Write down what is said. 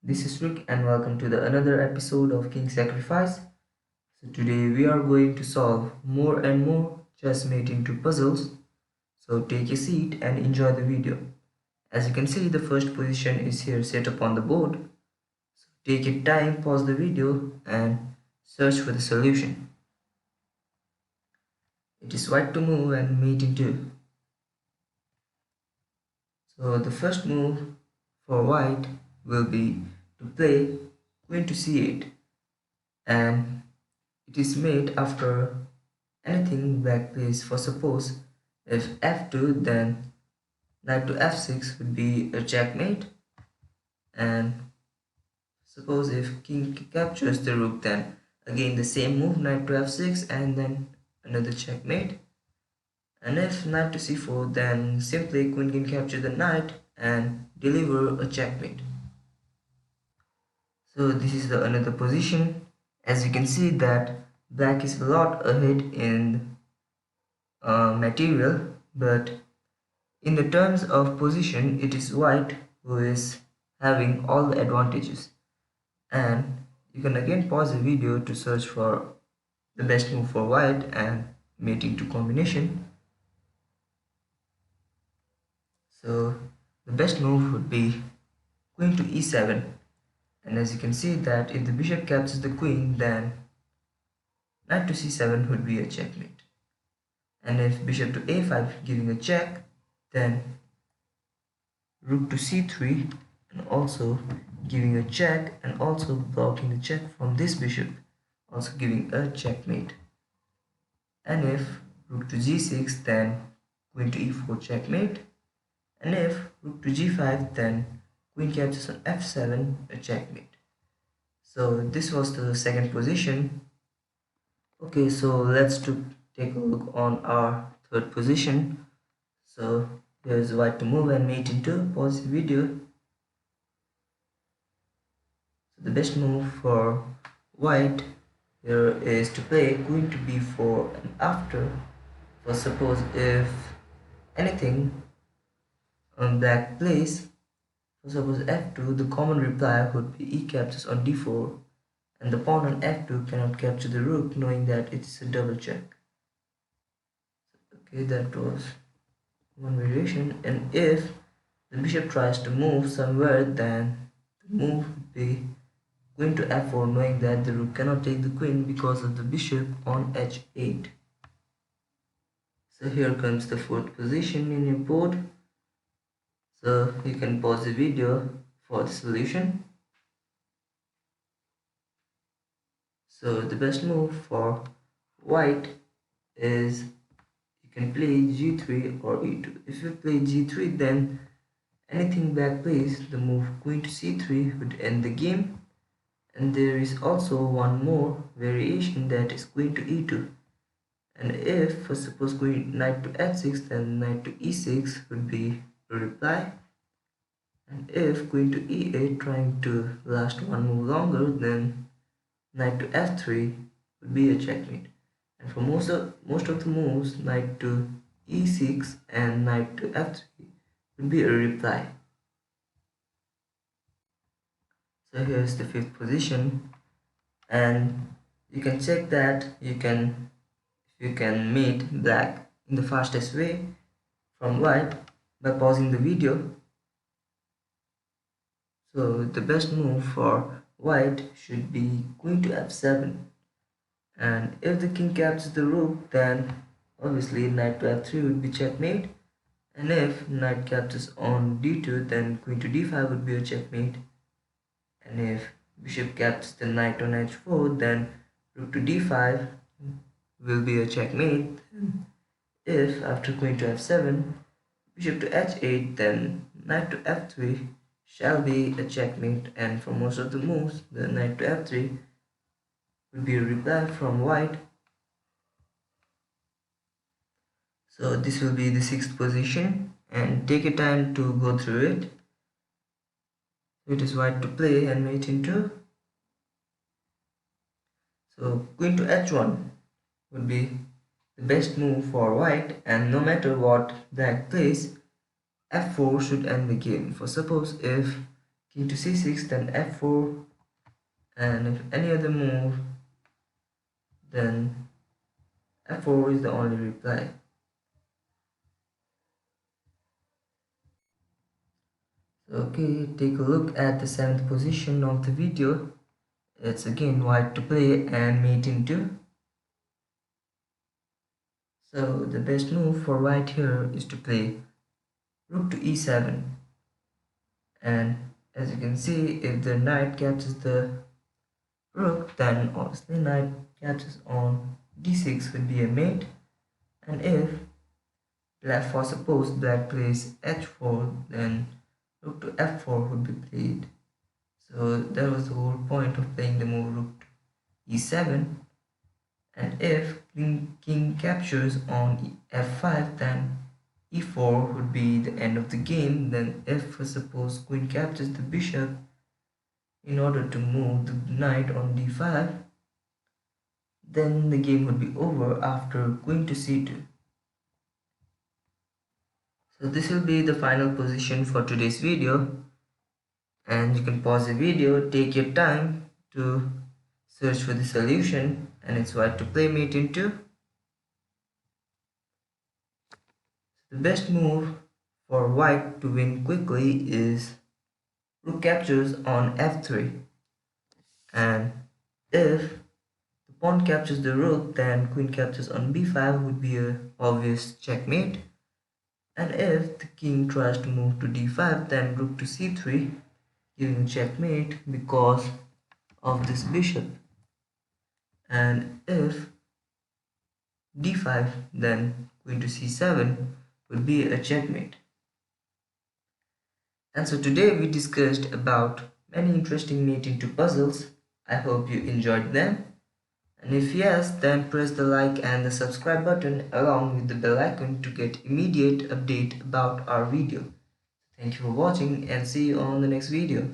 This is Rick and welcome to the another episode of King Sacrifice. So today we are going to solve more and more chess made into puzzles. So take a seat and enjoy the video. As you can see, the first position is here set up on the board. So take your time, pause the video and search for the solution. It is white to move and mate into. So the first move for white will be to play queen to c8, and it is made after anything black plays. For suppose if f2, then knight to f6 would be a checkmate, and suppose if king captures the rook, then again the same move, knight to f6 and then another checkmate. And if knight to c4, then simply queen can capture the knight and deliver a checkmate. So this is the another position. As you can see that black is a lot ahead in material, but in the terms of position it is white who is having all the advantages. And you can again pause the video to search for the best move for white and mate into combination. So the best move would be queen to e7, and as you can see that if the bishop captures the queen, then knight to c7 would be a checkmate. And if bishop to a5 giving a check, then rook to c3 and also giving a check and also blocking the check from this bishop, also giving a checkmate. And if rook to g6, then queen to e4 checkmate. And if rook to g5, then queen captures on f7, a checkmate. So this was the second position. Okay, so let's take a look on our third position. So here's white to move and mate into. Pause the video. So the best move for white here is to play queen to b4, and after, for suppose if anything on black plays, for suppose f2, the common reply would be e captures on d4, and the pawn on f2 cannot capture the rook, knowing that it is a double check. Okay, that was one variation. And if the bishop tries to move somewhere, then the move would be queen to f4, knowing that the rook cannot take the queen because of the bishop on h8. So here comes the fourth position in your board. So you can pause the video for the solution. So the best move for white is you can play g3 or e2. If you play g3, then anything black plays, the move queen to c3 would end the game. And there is also one more variation, that is queen to e2. And if, for suppose knight to f6, then knight to e6 would be a reply. And if queen to e8 trying to last one move longer, then knight to f3 would be a checkmate. And for most of the moves, knight to e6 and knight to f3 would be a reply. So here's the fifth position, and you can check that you can mate black in the fastest way from white by pausing the video. So the best move for white should be queen to f7, and if the king captures the rook, then obviously knight to f3 would be checkmate. And if knight captures on d2, then queen to d5 would be a checkmate. And if bishop captures the knight on h4, then rook to d5 will be a checkmate. If after queen to f7, bishop to h8, then knight to f3 shall be a checkmate. And for most of the moves, the knight to f3 will be a reply from white. So this will be the sixth position, and take your time to go through it. It is white to play and mate into. So queen to h1 would be the best move for white, and no matter what black plays, f4 should end the game. For suppose if king to c6, then f4, and if any other move, then f4 is the only reply. Okay, take a look at the 7th position of the video. It's again white to play and mate into. So the best move for white here is to play rook to e7, and as you can see, if the knight captures the rook, then obviously knight captures on d6 would be a mate, and if black, for suppose black plays h4, then rook to f4 would be played. So that was the whole point of playing the move rook to e7, and if king captures on f5, then e4 would be the end of the game. Then if suppose queen captures the bishop in order to move the knight on d5, then the game would be over after queen to c2. So this will be the final position for today's video, and you can pause the video, take your time to search for the solution, and it's white to play mate into. The best move for white to win quickly is rook captures on f3, and if the pawn captures the rook, then queen captures on b5 would be a obvious checkmate, and if the king tries to move to d5, then rook to c3, giving checkmate because of this bishop, and if d5, then queen to c7 would be a checkmate. And so today we discussed about many interesting mate into puzzles. I hope you enjoyed them. And if yes, then press the like and the subscribe button along with the bell icon to get immediate update about our video. Thank you for watching and see you on the next video.